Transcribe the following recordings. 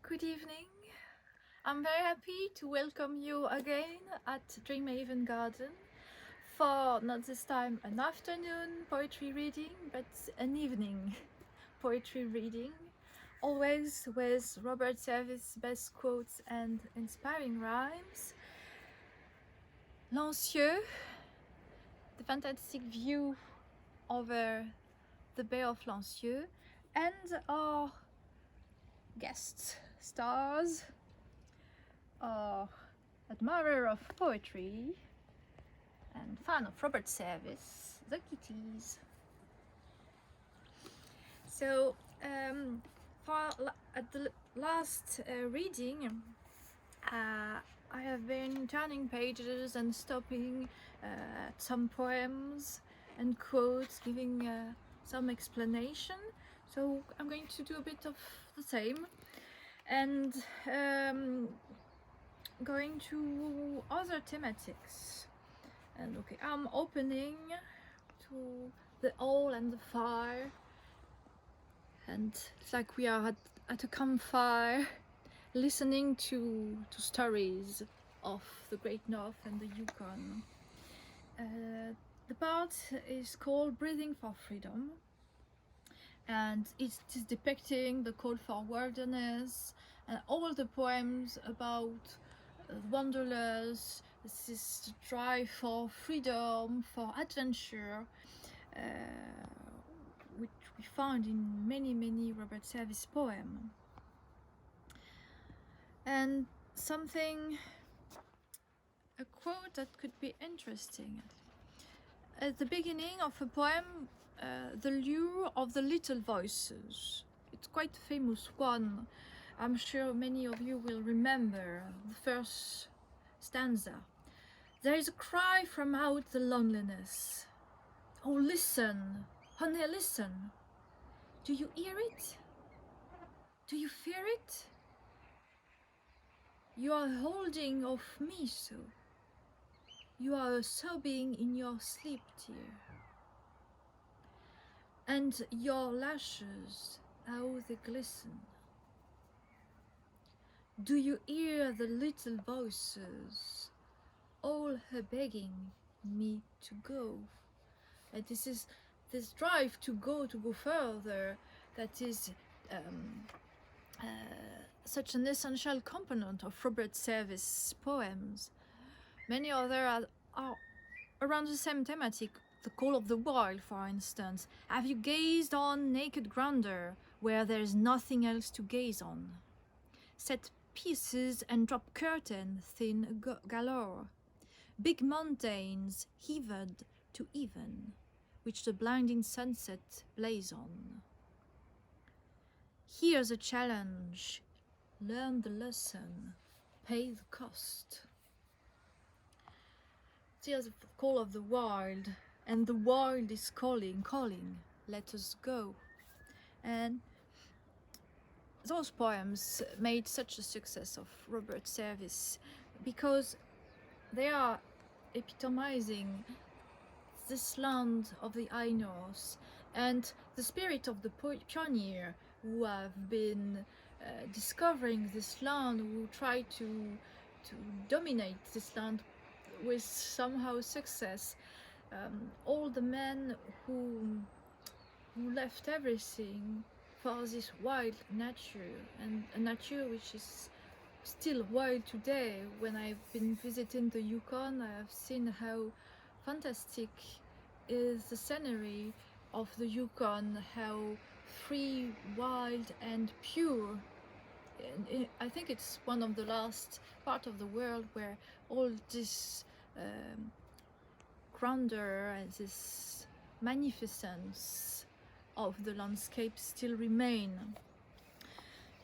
Good evening. I'm very happy to welcome you again at Dreamhaven Garden for not this time an afternoon poetry reading, but an evening poetry reading, always with Robert Service's best quotes and inspiring rhymes. Lancieux, the fantastic view over the Bay of Lancieux, and our guest stars, admirer of poetry and fan of Robert Service, the kitties. So at the last reading, I have been turning pages and stopping at some poems and quotes, giving some explanation. So I'm going to do a bit of the same, and going to other thematics. And okay, I'm opening to the owl and the fire, and it's like we are at a campfire listening to stories of the Great North and the Yukon. The part is called Breathing for Freedom, and it is depicting the call for wilderness and all the poems about wanderers. This is the drive for freedom, for adventure, which we found in many Robert Service poems. And a quote that could be interesting. At the beginning of a poem, The Lure of the Little Voices. It's quite a famous one. I'm sure many of you will remember the first stanza. There is a cry from out the loneliness. Oh, listen, honey, listen. Do you hear it? Do you fear it? You are holding of me so. You are sobbing in your sleep, dear. And your lashes, how they glisten. Do you hear the little voices, all her begging me to go? And this is this drive to go further, that is such an essential component of Robert Service's poems. Many others are around the same thematic. The Call of the Wild, for instance. Have you gazed on naked grandeur where there is nothing else to gaze on? Set pieces and drop curtain thin galore. Big mountains heaved to even, which the blinding sunset blaze on. Here's a challenge. Learn the lesson. Pay the cost. Here's the call of the wild, and the wild is calling, let us go. And those poems made such a success of Robert Service because they are epitomizing this land of the high north and the spirit of the pioneer who have been discovering this land, who try to dominate this land with somehow success. All the men who left everything for this wild nature, and a nature which is still wild today. When I've been visiting the Yukon, I have seen how fantastic is the scenery of the Yukon, how free, wild and pure. And I think it's one of the last part of the world where all this grandeur and this magnificence of the landscape still remain.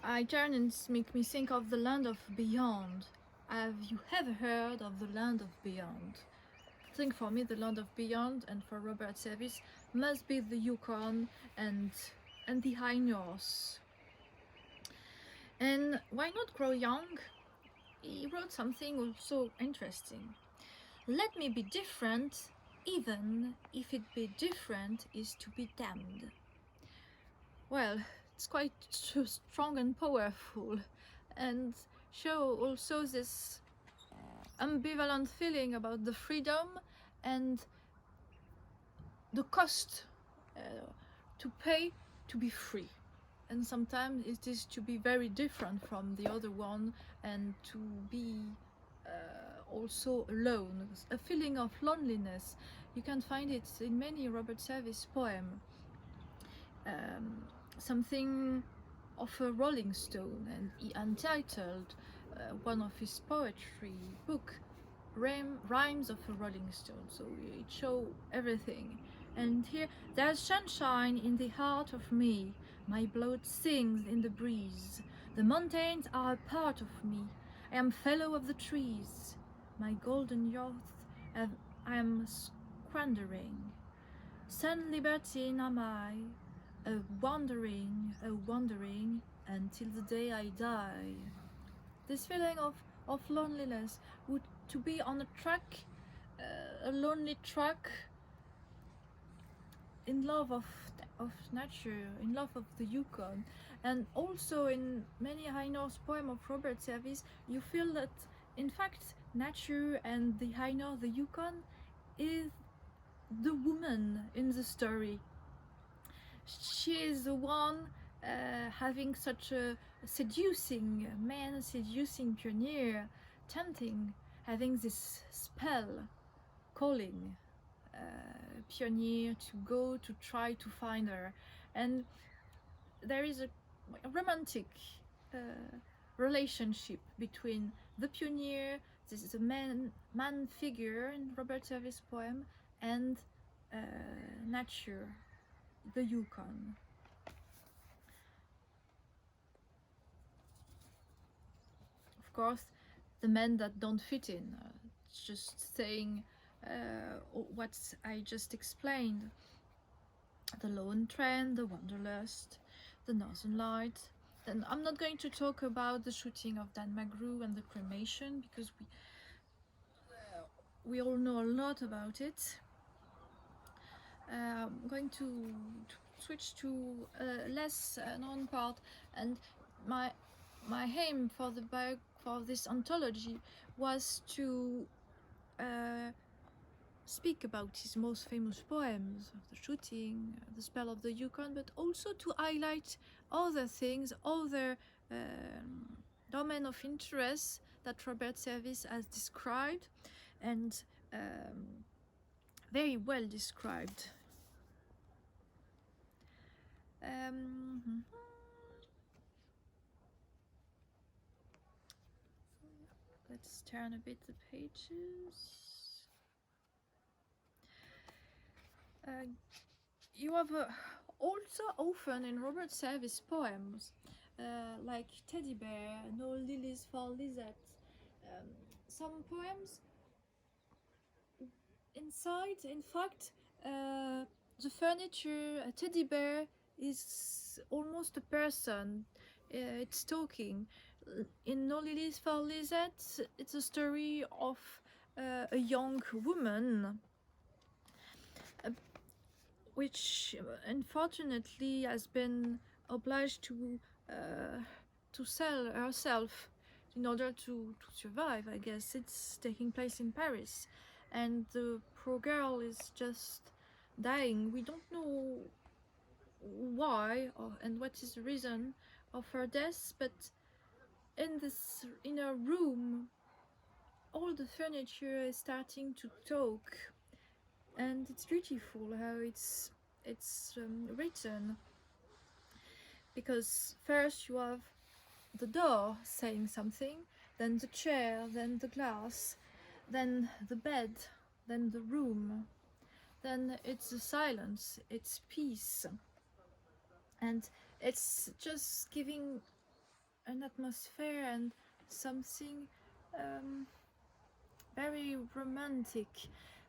I turn and make me think of the land of beyond. Have you ever heard of the land of beyond? I think for me the land of beyond, and for Robert Service, must be the Yukon and the high north. And why not grow young? He wrote something also interesting. Let me be different, even if it be different is to be damned. Well, it's quite strong and powerful, and show also this ambivalent feeling about the freedom and the cost to pay to be free. And sometimes it is to be very different from the other one, and to be also alone, a feeling of loneliness. You can find it in many Robert Service poems. Something of a Rolling Stone, and he untitled one of his poetry book, Rhymes of a Rolling Stone, so it shows everything. And here, there's sunshine in the heart of me, my blood sings in the breeze, the mountains are a part of me, I am fellow of the trees, my golden youth I am squandering, sun libertine am I, a wandering, until the day I die. This feeling of loneliness, would to be on a track, a lonely track, in love of nature, in love of the Yukon. And also in many High North poems of Robert Service, you feel that in fact nature and the High North, the Yukon, is the woman in the story. She is the one having such a seducing man, seducing pioneer, tempting, having this spell, calling pioneer to go to try to find her. And there is a romantic relationship between the pioneer, this is a man figure in Robert Service poem, and nature, the Yukon. Of course, the men that don't fit in, just saying what I just explained, the lone trend, the wanderlust, the northern light. And I'm not going to talk about the shooting of Dan McGrew and the cremation, because we all know a lot about it. I'm going to switch to a less known part, and my aim for this anthology was to speak about his most famous poems, of the shooting, the spell of the Yukon, but also to highlight other things, other domain of interest that Robert Service has described, and very well described. Let's turn a bit the pages. You have also often in Robert Service poems, like Teddy Bear, No Lilies for Lisette, some poems inside, in fact, the furniture, a teddy bear, is almost a person. It's talking. In No Lilies for Lisette, it's a story of a young woman, which unfortunately has been obliged to sell herself in order to survive. I guess it's taking place in Paris, and the poor girl is just dying. We don't know why and what is the reason of her death, but in her room, all the furniture is starting to talk, and it's beautiful how it's written, because first you have the door saying something, then the chair, then the glass, then the bed, then the room, then it's the silence, it's peace, and it's just giving an atmosphere and something very romantic,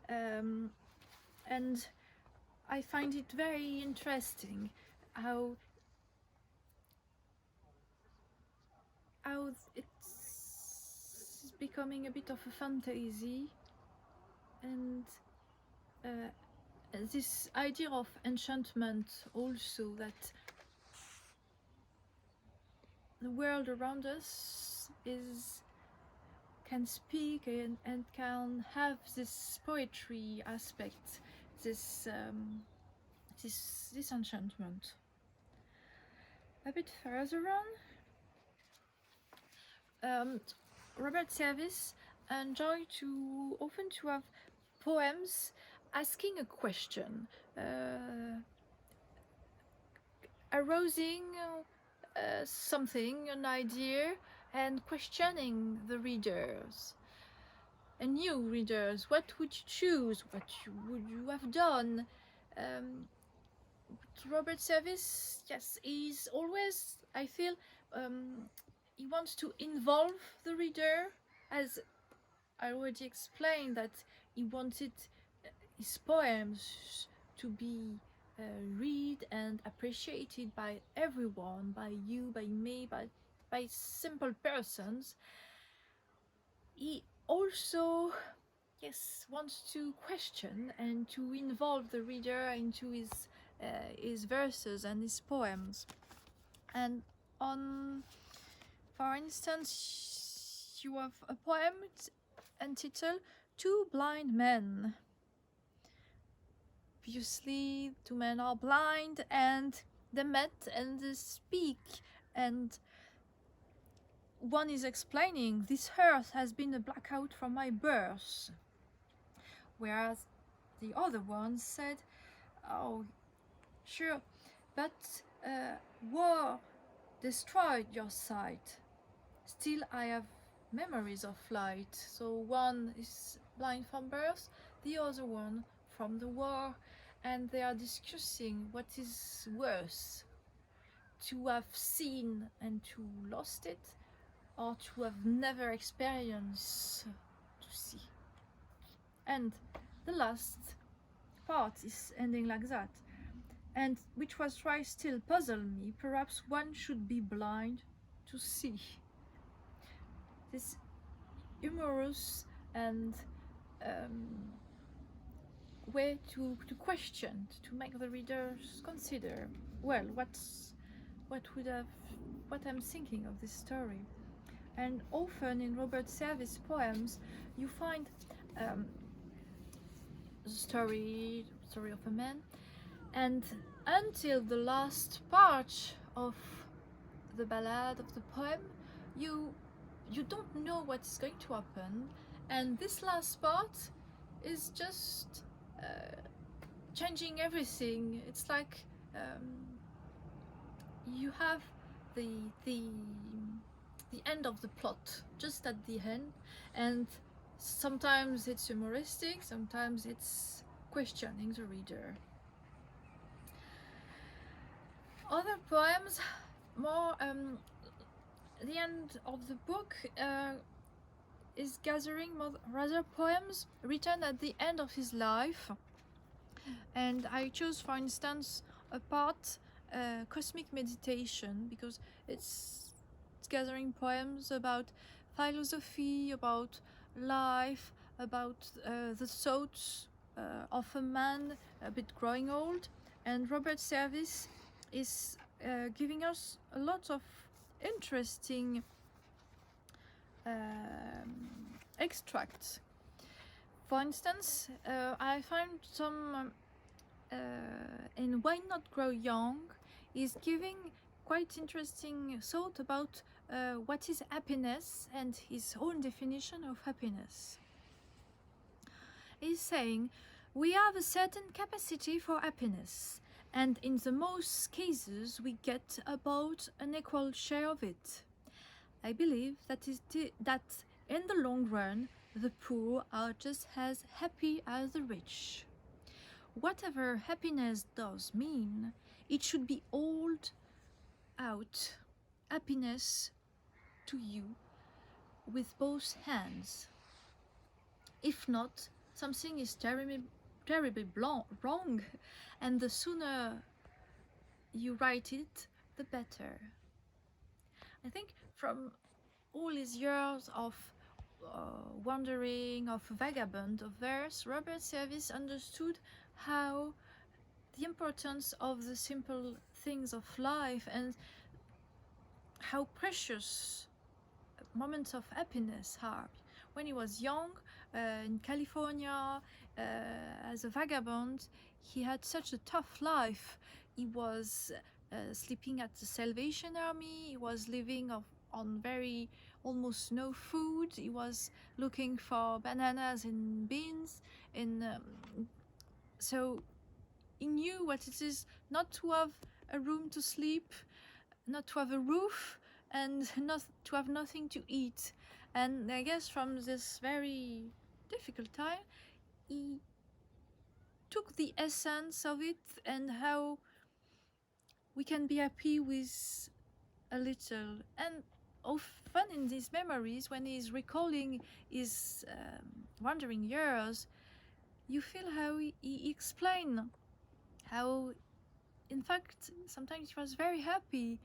and I find it very interesting how it's becoming a bit of a fantasy, and this idea of enchantment also, that the world around us can speak and can have this poetry aspect, this enchantment. A bit further on, Robert Service enjoyed often to have poems asking a question, arousing something, an idea, and questioning the readers. And new readers, what would you choose? What would you have done? Robert Service, yes, he's always, I feel, he wants to involve the reader, as I already explained, that he wanted his poems to be read and appreciated by everyone, by you, by me, by simple persons. He also, yes, wants to question and to involve the reader into his verses and his poems. And for instance, you have a poem entitled Two Blind Men. Obviously, two men are blind and they met and they speak, and one is explaining, this earth has been a blackout from my birth, whereas the other one said, oh, sure, but war destroyed your sight. Still, I have memories of light. So one is blind from birth, the other one from the war, and they are discussing what is worse, to have seen and to lost it, or to have never experienced to see. And the last part is ending like that, and which was try still puzzle me. Perhaps one should be blind to see. This humorous and way to question, to make the readers consider, well, what I'm thinking of this story. And often in Robert Service poems you find the story of a man, and until the last part of the ballad of the poem you don't know what's going to happen, and this last part is just changing everything. It's like you have the end of the plot just at the end, and sometimes it's humoristic, sometimes it's questioning the reader. Other poems, more the end of the book is gathering rather poems written at the end of his life, and I chose, for instance, a part, Cosmic Meditation, because it's gathering poems about philosophy, about life, about the thoughts of a man a bit growing old. And Robert Service is giving us a lot of interesting extracts. For instance, I found some in Why Not Grow Young is giving quite interesting thought about what is happiness and his own definition of happiness. He's saying, we have a certain capacity for happiness, and in the most cases we get about an equal share of it. I believe that in the long run the poor are just as happy as the rich. Whatever happiness does mean, it should be all out happiness to you with both hands. If not, something is terribly wrong, and the sooner you write it, the better. I think from all his years of wandering, of vagabond, of verse, Robert Service understood how the importance of the simple things of life, and how precious moments of happiness are. When he was young, in California, as a vagabond, he had such a tough life. He was sleeping at the Salvation Army. He was living on very almost no food. He was looking for bananas and beans, and so he knew what it is not to have a room to sleep, not to have a roof, and not to have nothing to eat. And I guess from this very difficult time, he took the essence of it and how we can be happy with a little. And often in these memories, when he's recalling his wandering years, you feel how he explained how, in fact, sometimes he was very happy.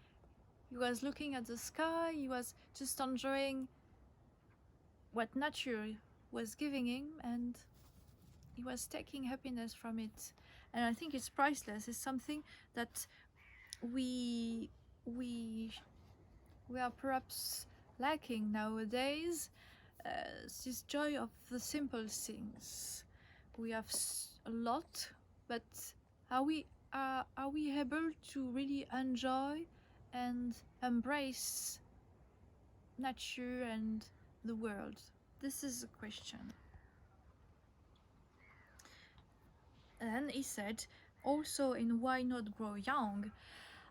He was looking at the sky, he was just enjoying what nature was giving him, and he was taking happiness from it. And I think it's priceless. It's something that we are perhaps lacking nowadays. This joy of the simple things. We have a lot, but are we able to really enjoy and embrace nature and the world? This is a question. And he said, also in Why Not Grow Young,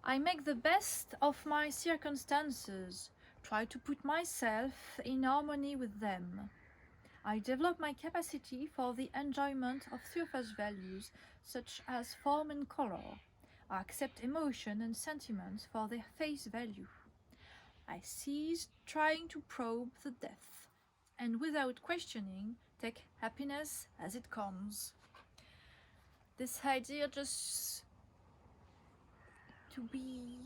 I make the best of my circumstances, try to put myself in harmony with them. I develop my capacity for the enjoyment of surface values such as form and color. I accept emotion and sentiments for their face value. I cease trying to probe the depth, and without questioning, take happiness as it comes. This idea just to be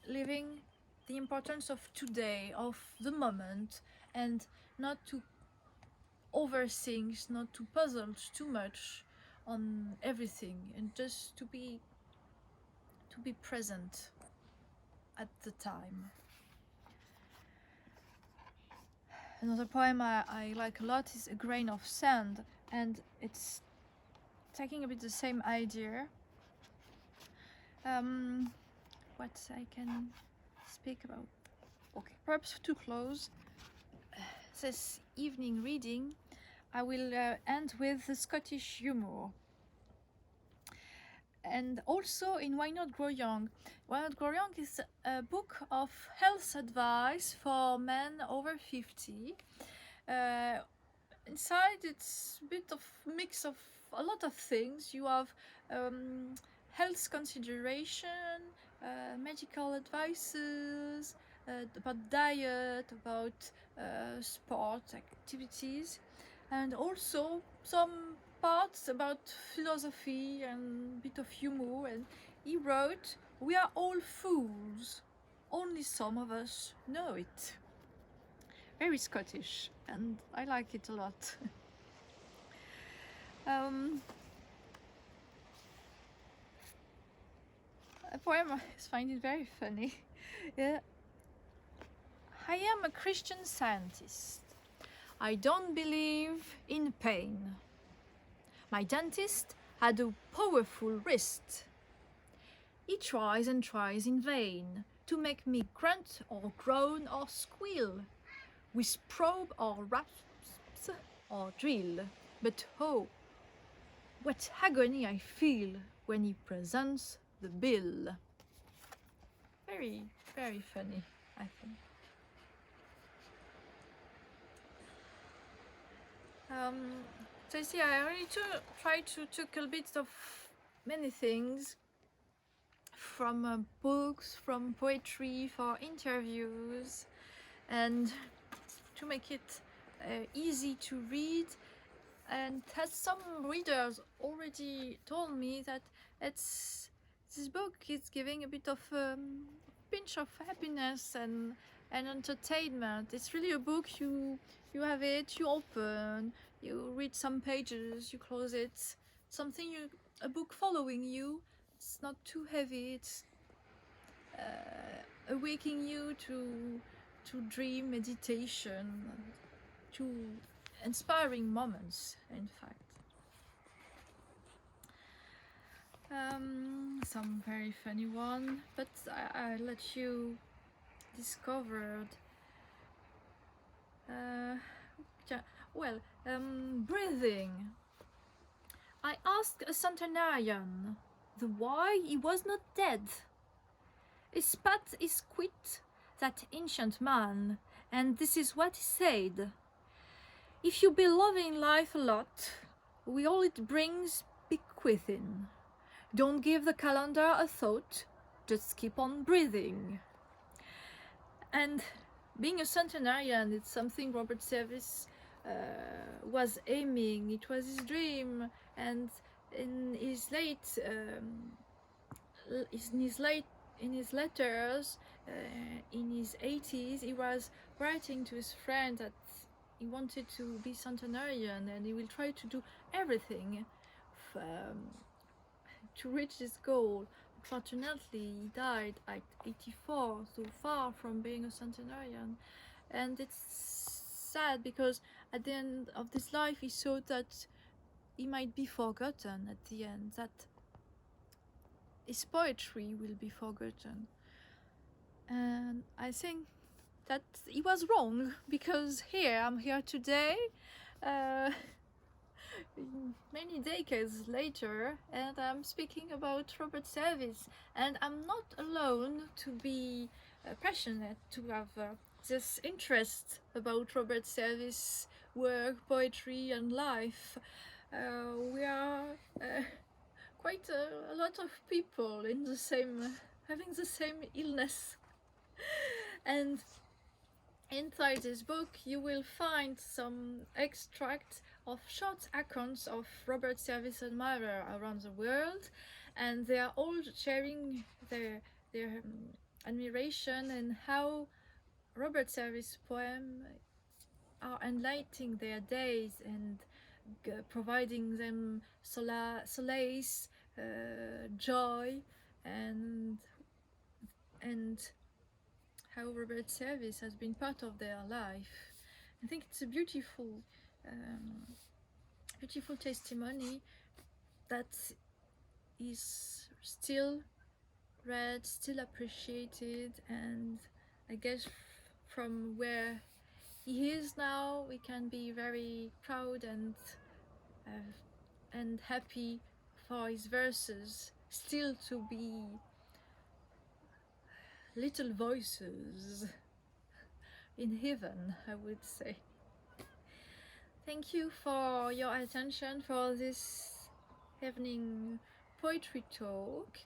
living the importance of today, of the moment, and not to overthink, not to puzzle too much on everything, and just to be present at the time. Another poem I like a lot is A Grain of Sand, and it's taking a bit the same idea. What I can speak about? Okay, perhaps to close this evening reading, I will end with the Scottish humour. And also in Why Not Grow Young. Why Not Grow Young is a book of health advice for men over 50. Inside it's a bit of mix of a lot of things. You have health consideration, medical advices, about diet, about sport activities, and also some parts about philosophy and a bit of humor. And he wrote, "We are all fools, only some of us know it." Very Scottish, and I like it a lot. A poem I find it very funny. Yeah. I am a Christian Scientist. I don't believe in pain. My dentist had a powerful wrist. He tries and tries in vain to make me grunt or groan or squeal, with probe or rasps or drill. But oh, what agony I feel when he presents the bill. Very, very funny, I think. So you see, I already try to take a bit of many things from books, from poetry, for interviews, and to make it easy to read. And as some readers already told me that this book is giving a bit of pinch of happiness and entertainment. It's really a book, you have it, you open, you read some pages, you close it. A book following you. It's not too heavy. It's awaking you to dream, meditation, to inspiring moments, in fact. Some very funny one, but I let you discover. Well, breathing. I asked a centenarian the why he was not dead. He spat his quit, that ancient man, and this is what he said. If you be loving life a lot, we all it brings bequeathing. Don't give the calendar a thought, just keep on breathing. And being a centenarian, it's something Robert Service was aiming. It was his dream, and in his letters, in his 80s, he was writing to his friend that he wanted to be centenarian, and he will try to do everything to reach this goal. Fortunately, he died at 84, so far from being a centenarian. And it's sad because at the end of this life he thought that he might be forgotten at the end, that his poetry will be forgotten. And I think that he was wrong, because I'm here today, many decades later, and I'm speaking about Robert Service, and I'm not alone to be passionate, to have this interest about Robert Service work, poetry and life. We are quite a lot of people in the same, having the same illness. And inside this book you will find some extracts of short accounts of Robert Service admirers around the world, and they are all sharing their admiration and how Robert Service poems are enlightening their days and providing them solace, joy, and how Robert Service has been part of their life. I think it's a beautiful testimony that is still read, still appreciated, and I guess from where he is now we can be very proud and happy for his verses still to be little voices in heaven, I would say. Thank you for your attention for this evening poetry talk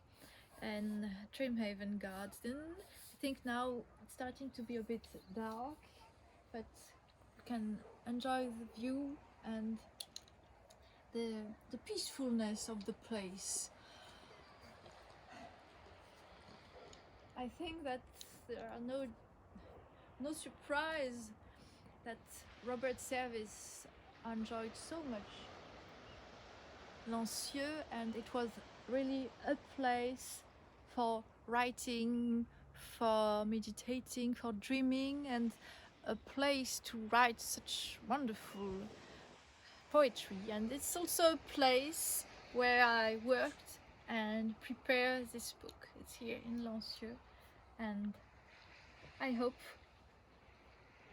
and Dreamhaven Garden. I think now it's starting to be a bit dark, but you can enjoy the view and the peacefulness of the place. I think that there are no surprise that Robert Service enjoyed so much Lancieux, and it was really a place for writing, for meditating, for dreaming, and a place to write such wonderful poetry. And it's also a place where I worked and prepared this book. It's here in Lancieux, and I hope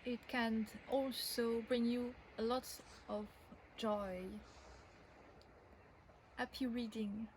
it can also bring you a lot of joy. Happy reading.